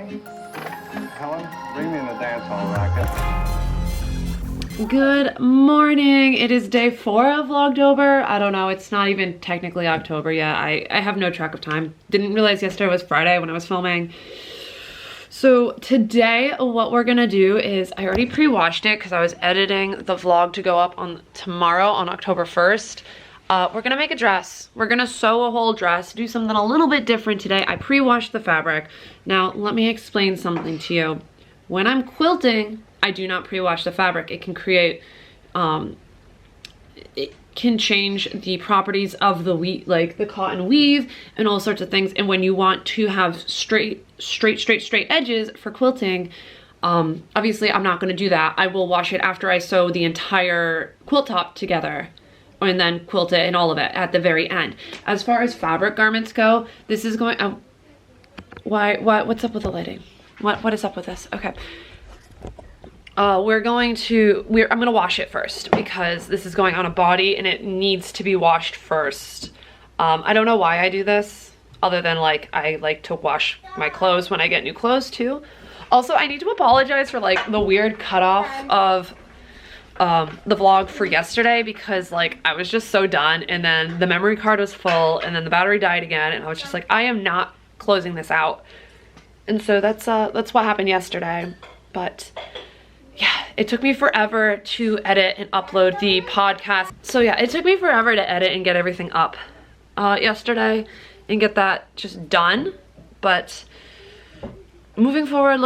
Ready? Helen, bring me in the dance hall racket. Good morning. It is day 4 of Vlogtober. I don't know, it's not even technically October yet. I have no track of time. Didn't realize yesterday was Friday when I was filming. So today what we're gonna do is, I already pre-washed it because I was editing the vlog to go up on tomorrow on October 1st. We're gonna make a dress. We're gonna sew a whole dress, do something a little bit different today. I pre-washed the fabric. Now let me explain something to you. When I'm quilting, I do not pre-wash the fabric. It can create, it can change the properties of the like the cotton weave and all sorts of things. And when you want to have straight edges for quilting, obviously I'm not gonna do that. I will wash it after I sew the entire quilt top together and then quilt it and all of it at the very end. As far as fabric garments go, this is going, oh, what's up with the lighting? What is up with this? Okay. I'm gonna wash it first because this is going on a body and it needs to be washed first. I don't know why I do this other than like, I like to wash my clothes when I get new clothes too. Also, I need to apologize for like the weird cutoff of the vlog for yesterday because like I was just so done and then the memory card was full and then the battery died again and I was just like, I am not closing this out. And so that's what happened yesterday. But yeah, it took me forever to edit and upload the podcast. So yeah, it took me forever to edit and get everything up yesterday and get that just done. But moving forward,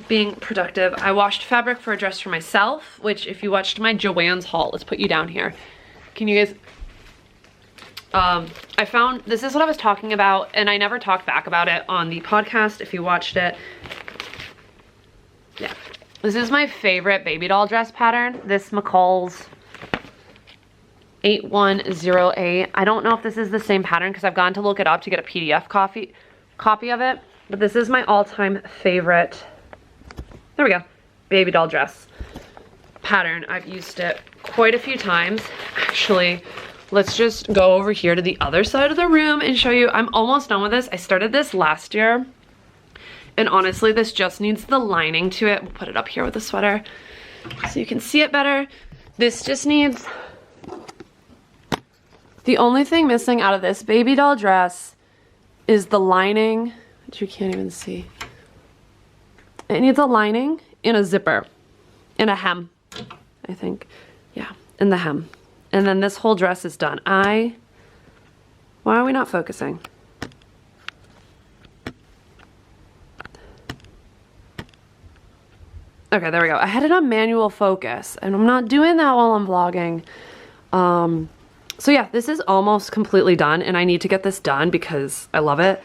being productive, I washed fabric for a dress for myself, which if you watched my Joann's haul, let's put you down here. Can you guys, I found, this is what I was talking about and I never talked back about it on the podcast if you watched it. Yeah. This is my favorite baby doll dress pattern. This McCall's 8108. I don't know if this is the same pattern because I've gone to look it up to get a PDF copy of it. But this is my all-time favorite, there we go, baby doll dress pattern. I've used it quite a few times. Actually, let's just go over here to the other side of the room and show you. I'm almost done with this. I started this last year. And honestly, this just needs the lining to it. We'll put it up here with the sweater so you can see it better. This just needs, the only thing missing out of this baby doll dress is the lining, which you can't even see. It needs a lining and a zipper and a hem, I think. Yeah, and the hem. And then this whole dress is done. Why are we not focusing? Okay, there we go. I had it on manual focus and I'm not doing that while I'm vlogging. So yeah, this is almost completely done and I need to get this done because I love it.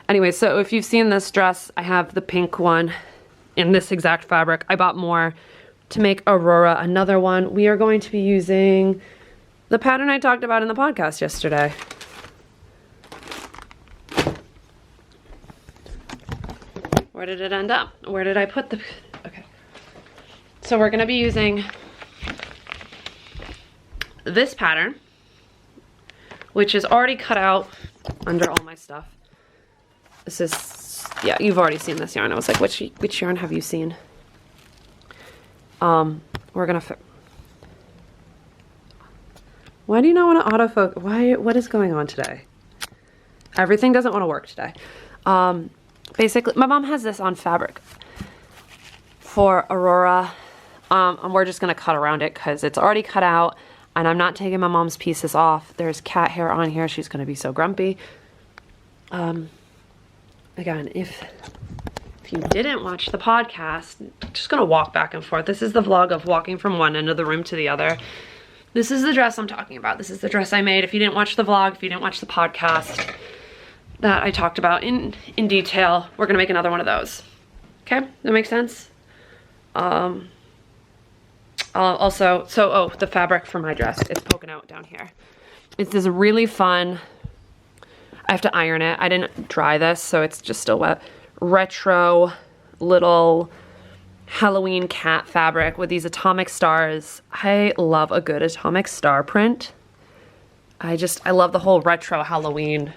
Anyway, so if you've seen this dress, I have the pink one in this exact fabric. I bought more to make Aurora another one. We are going to be using the pattern I talked about in the podcast yesterday. Where did it end up? Where did I put the, okay. So we're gonna be using this pattern, which is already cut out under all my stuff. This is, yeah, you've already seen this yarn. I was like, which yarn have you seen? We're gonna, why do you not want to autofocus? What is going on today? Everything doesn't want to work today. Basically, my mom has this on fabric for Aurora. And we're just gonna cut around it because it's already cut out and I'm not taking my mom's pieces off. There's cat hair on here. She's gonna be so grumpy. Again, if you didn't watch the podcast, I'm just gonna walk back and forth. This is the vlog of walking from one end of the room to the other. This is the dress I'm talking about. This is the dress I made. If you didn't watch the vlog, if you didn't watch the podcast that I talked about in detail, we're gonna make another one of those. Okay, that makes sense? Also, the fabric for my dress is poking out down here. It's this really fun, I have to iron it. I didn't dry this, so it's just still wet. Retro little Halloween cat fabric with these atomic stars. I love a good atomic star print. I love the whole retro Halloween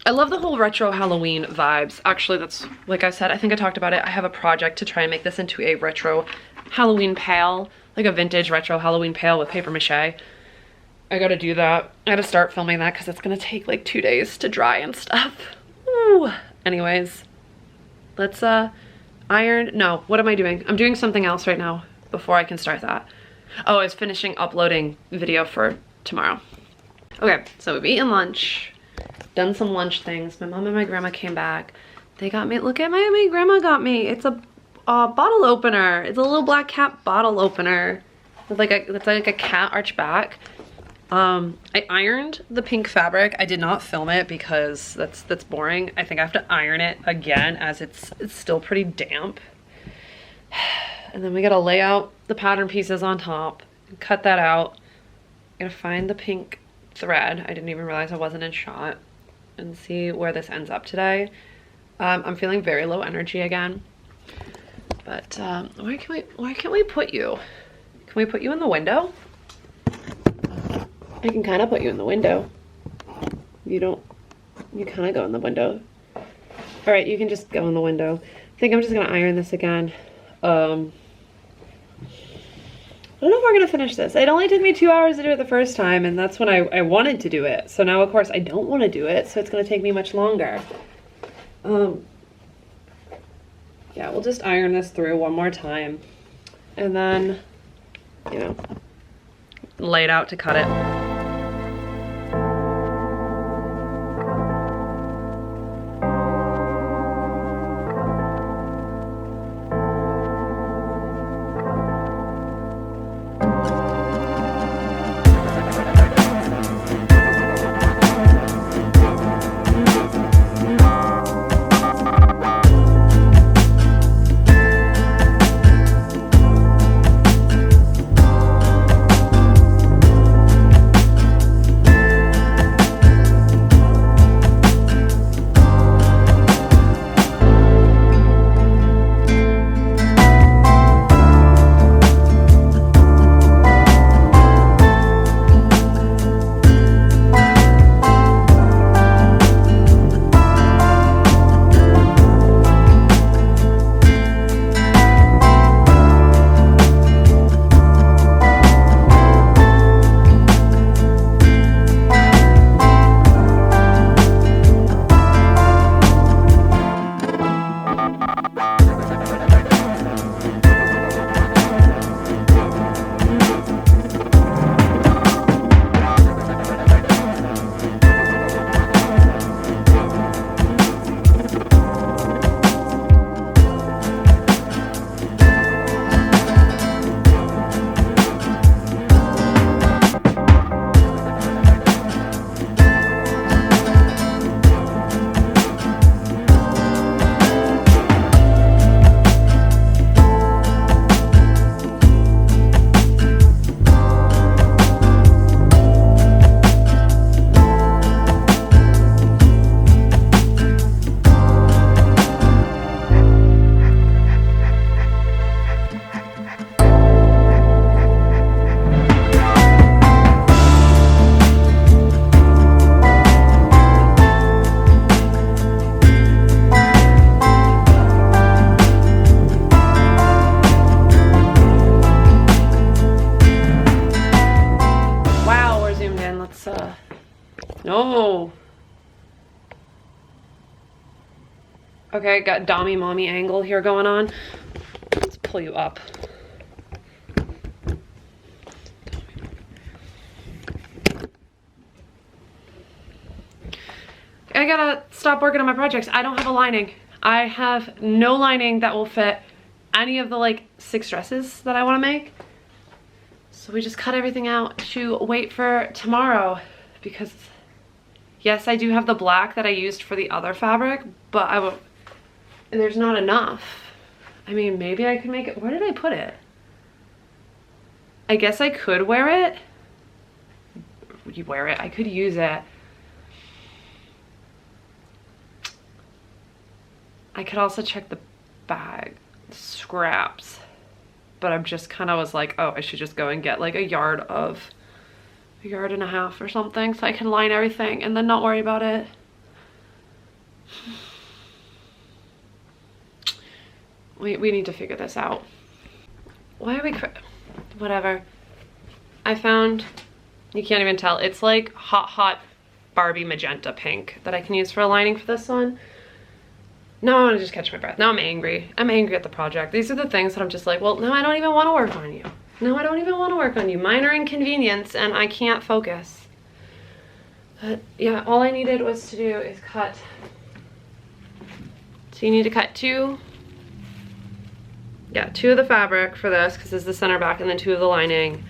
I love the whole retro Halloween vibes. Actually, that's, like I said, I think I talked about it. I have a project to try and make this into a retro Halloween pail, like a vintage retro Halloween pail with paper mache. I gotta do that. I gotta start filming that because it's gonna take like 2 days to dry and stuff. Ooh. Anyways, let's iron. No, what am I doing? I'm doing something else right now before I can start that. Oh, I was finishing uploading video for tomorrow. Okay, so we've eaten lunch. Done some lunch things. My mom and my grandma came back. They got me, look at my grandma got me. It's a bottle opener. It's a little black cat bottle opener. With like it's like a cat arch back. I ironed the pink fabric. I did not film it because that's boring. I think I have to iron it again as it's still pretty damp. And then we gotta lay out the pattern pieces on top and cut that out. I'm gonna find the pink thread. I didn't even realize I wasn't in shot. And see where this ends up today. I'm feeling very low energy again. But where can we put you? Can we put you in the window? I can kind of put you in the window. You kind of go in the window. All right, you can just go in the window. I think I'm just gonna iron this again. I don't know if we're gonna finish this. It only took me 2 hours to do it the first time, and that's when I wanted to do it. So now, of course, I don't want to do it, so it's gonna take me much longer. Yeah, we'll just iron this through one more time, and then, you know, lay it out to cut it. No. Okay, got Dommy mommy angle here going on. Let's pull you up. I gotta stop working on my projects. I don't have a lining. I have no lining that will fit any of the like 6 dresses that I want to make. So we just cut everything out to wait for tomorrow, because yes, I do have the black that I used for the other fabric, but there's not enough. I mean, maybe I could make it. Where did I put it? I guess I could wear it. You wear it. I could use it. I could also check the bag scraps, but I'm just kind of was like, oh, I should just go and get like a yard and a half or something so I can line everything and then not worry about it. We need to figure this out. Why are we whatever. I found, you can't even tell, it's like hot Barbie magenta pink that I can use for a lining for this one. Now I want to just catch my breath. Now I'm angry. I'm angry at the project. These are the things that I'm just like, well, now I don't even want to work on you. No, I don't even want to work on you. Minor inconvenience and I can't focus. But yeah, all I needed was to do is cut. So you need to cut two of the fabric for this because this is the center back, and then 2 of the lining,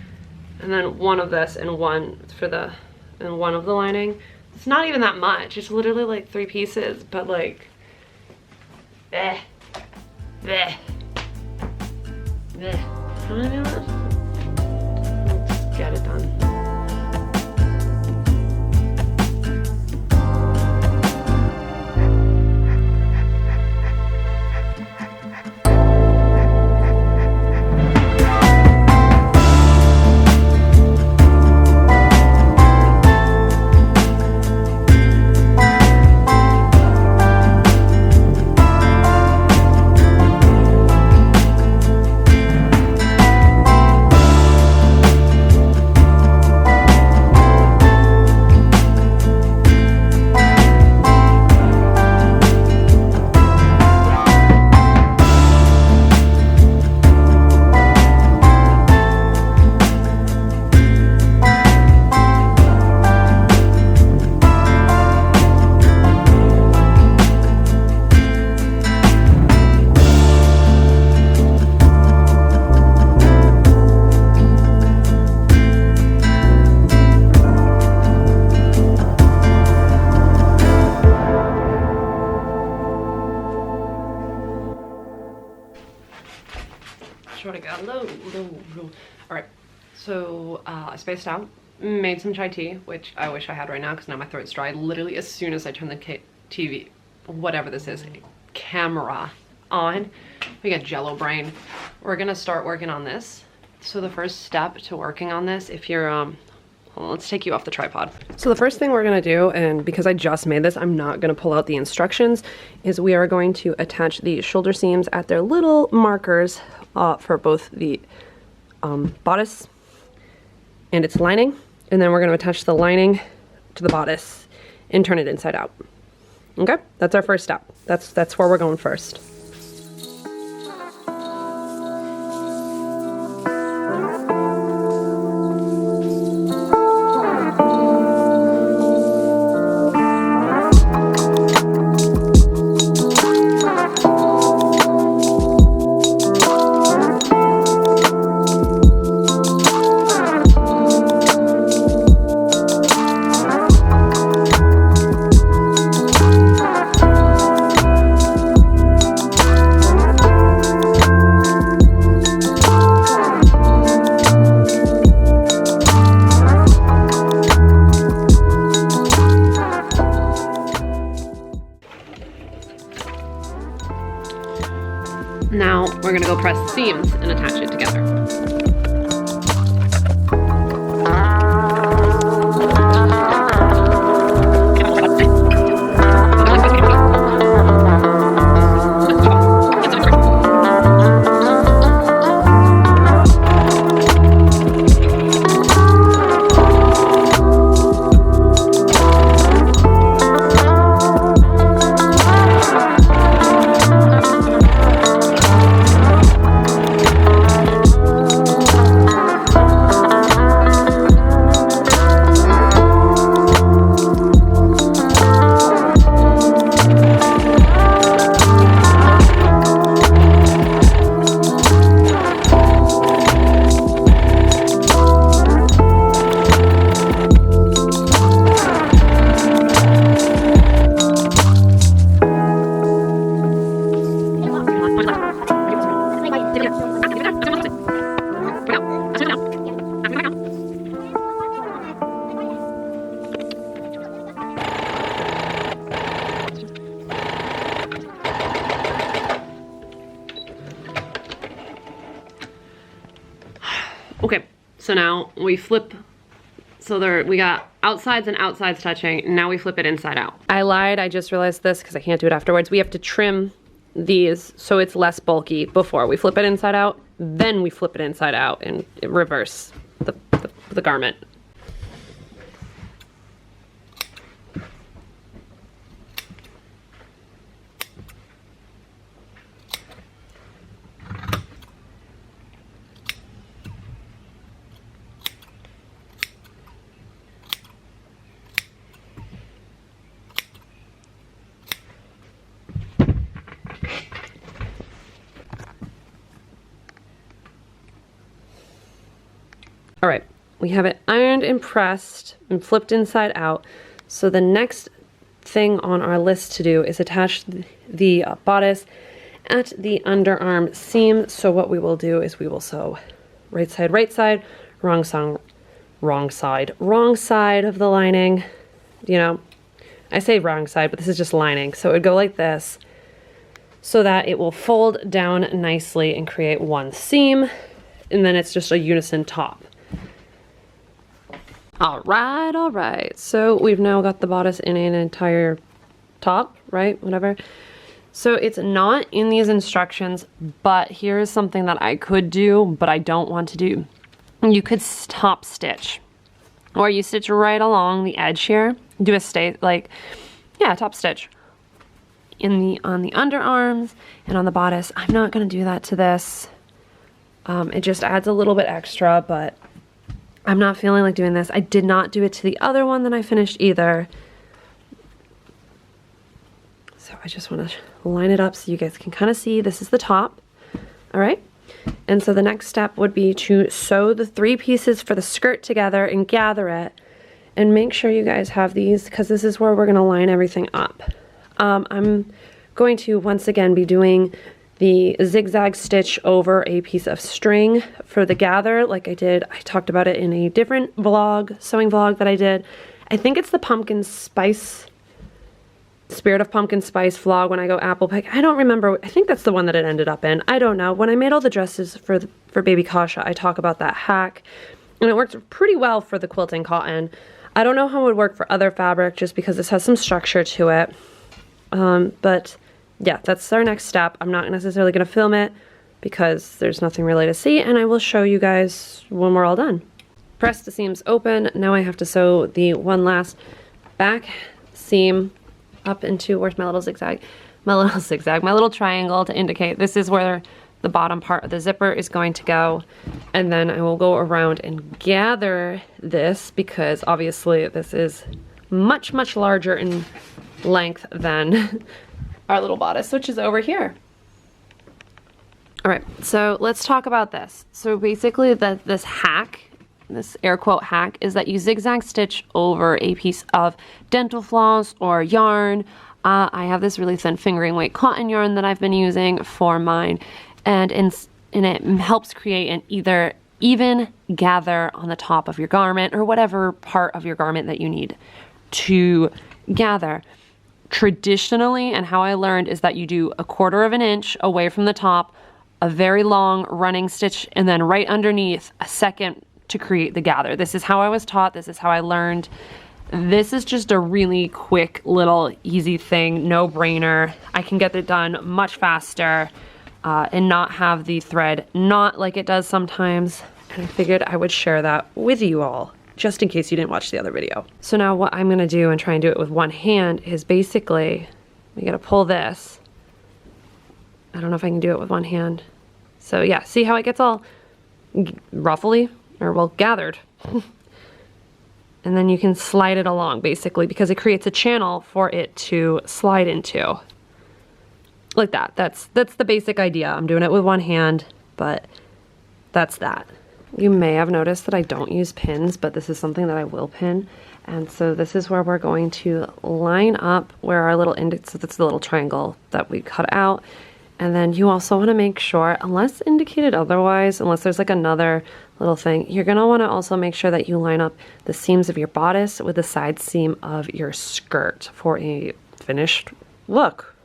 and then 1 of this and 1 of the lining. It's not even that much. It's literally like 3 pieces, but like, bleh, bleh, bleh. You know what I mean? Let's get it done. Sure to God, low. All right, so I spaced out, made some chai tea, which I wish I had right now because now my throat's dry. Literally as soon as I turn the TV, whatever this is, camera on, we got jello brain. We're gonna start working on this. So the first step to working on this, if you're, hold on, let's take you off the tripod. So the first thing we're gonna do, and because I just made this, I'm not gonna pull out the instructions, is we are going to attach the shoulder seams at their little markers for both the bodice and its lining, and then we're going to attach the lining to the bodice and turn it inside out. Okay, that's our first step. That's where we're going first. Now we're gonna go press the seams and attach it together. Okay, so now we flip, so there we got outsides and outsides touching. Now we flip it inside out. I lied, I just realized this because I can't do it afterwards. We have to trim these so it's less bulky before we flip it inside out. Then we flip it inside out and reverse the garment. All right, we have it ironed and pressed and flipped inside out. So the next thing on our list to do is attach the bodice at the underarm seam. So what we will do is we will sew right side, wrong side of the lining. You know, I say wrong side, but this is just lining. So it would go like this so that it will fold down nicely and create one seam. And then it's just a unison top. All right. So we've now got the bodice in an entire top, right? Whatever. So it's not in these instructions, but here's something that I could do, but I don't want to do. You could top stitch, or you stitch right along the edge here. Do a top stitch on the underarms and on the bodice. I'm not gonna do that to this. It just adds a little bit extra, but I'm not feeling like doing this. I did not do it to the other one that I finished either. So I just want to line it up so you guys can kind of see this is the top. All right. And so the next step would be to sew the 3 pieces for the skirt together and gather it. And make sure you guys have these because this is where we're going to line everything up. I'm going to once again be doing the zigzag stitch over a piece of string for the gather like I did. I talked about it in a different vlog, sewing vlog that I did. I think it's the pumpkin spice, Spirit of Pumpkin Spice vlog when I go apple pick. I don't remember. I think that's the one that it ended up in. I don't know. When I made all the dresses for baby Kasha, I talk about that hack and it worked pretty well for the quilting cotton. I don't know how it would work for other fabric just because this has some structure to it. But yeah, that's our next step. I'm not necessarily going to film it because there's nothing really to see, and I will show you guys when we're all done. Press the seams open. Now I have to sew the one last back seam up into, where's my little zigzag? My little triangle to indicate this is where the bottom part of the zipper is going to go. And then I will go around and gather this because obviously this is much, much larger in length than our little bodice, which is over here. All right, so let's talk about this. So basically this hack, this air quote hack, is that you zigzag stitch over a piece of dental floss or yarn. I have this really thin fingering weight cotton yarn that I've been using for mine, and it helps create an either even gather on the top of your garment or whatever part of your garment that you need to gather. Traditionally, and how I learned, is that you do 1/4 of an inch away from the top, a very long running stitch, and then right underneath a second to create the gather. This is how I was taught. This is how I learned. This is just a really quick little easy thing, no brainer. I can get it done much faster and not have the thread knot like it does sometimes. And I figured I would share that with you all, just in case you didn't watch the other video. So now what I'm gonna do and try and do it with one hand is basically, we gotta pull this. I don't know if I can do it with one hand. So yeah, see how it gets all ruffly, or well, gathered. And then you can slide it along basically because it creates a channel for it to slide into. Like that. That's the basic idea. I'm doing it with one hand, but that's that. You may have noticed that I don't use pins, but this is something that I will pin. And so this is where we're going to line up where our little index, so that's the little triangle that we cut out. And then you also want to make sure, unless indicated otherwise, unless there's like another little thing, you're going to want to also make sure that you line up the seams of your bodice with the side seam of your skirt for a finished look.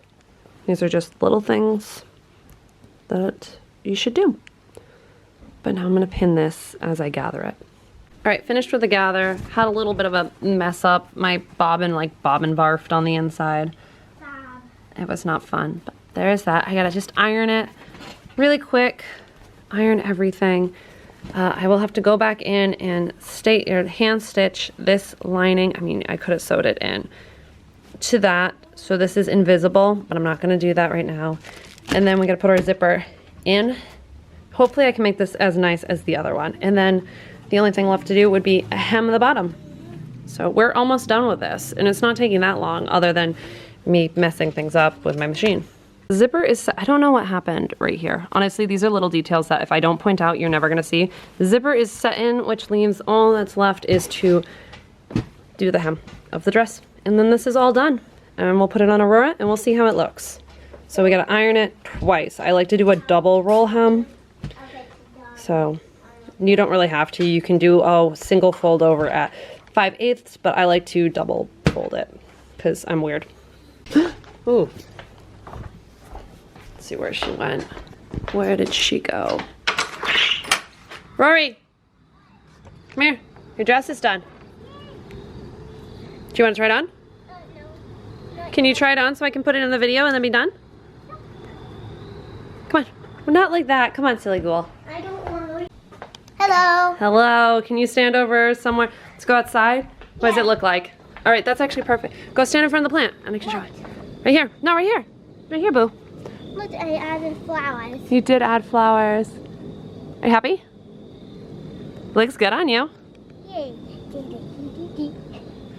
These are just little things that you should do. But now I'm going to pin this as I gather it. right, finished with the gather. Had a little bit of a mess up. My bobbin barfed on the inside. It was not fun, but there's that. I gotta just iron it really quick. Iron everything. I will have to go back in and hand stitch this lining. I mean, I could have sewed it in to that. So this is invisible, but I'm not gonna do that right now. And then we gotta put our zipper in. Hopefully I can make this as nice as the other one. And then the only thing left to do would be hem the bottom. So we're almost done with this, and it's not taking that long other than me messing things up with my machine. The zipper is, I don't know what happened right here. Honestly, these are little details that if I don't point out, you're never gonna see. The zipper is set in, which leaves all that's left is to do the hem of the dress. And then this is all done. And we'll put it on Aurora and we'll see how it looks. So we gotta iron it twice. I like to do a double roll hem. So you don't really have to. You can do a single fold over at 5/8, but I like to double fold it because I'm weird. Ooh. Let's see where she went. Where did she go? Rory, come here. Your dress is done. Do you want to try it on? No. Can you try it on so I can put it in the video and then be done? Come on. Well, not like that. Come on, silly ghoul. I don't want to. Hello. Hello. Can you stand over somewhere? Let's go outside. What does it look like? All right, that's actually perfect. Go stand in front of the plant and I can show it. Right here. No, right here. Right here, boo. Look, I added flowers. You did add flowers. Are you happy? Looks good on you. Yay.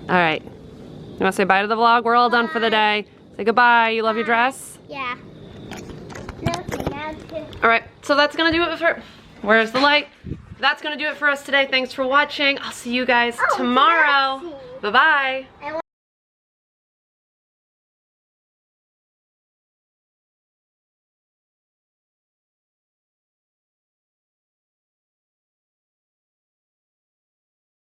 All right. You want to say bye to the vlog? We're all done for the day. Say goodbye. You love your dress? Yeah. No, now it's good. All right. So that's going to do it for... Where's the light? That's going to do it for us today. Thanks for watching. I'll see you guys tomorrow. Bye-bye.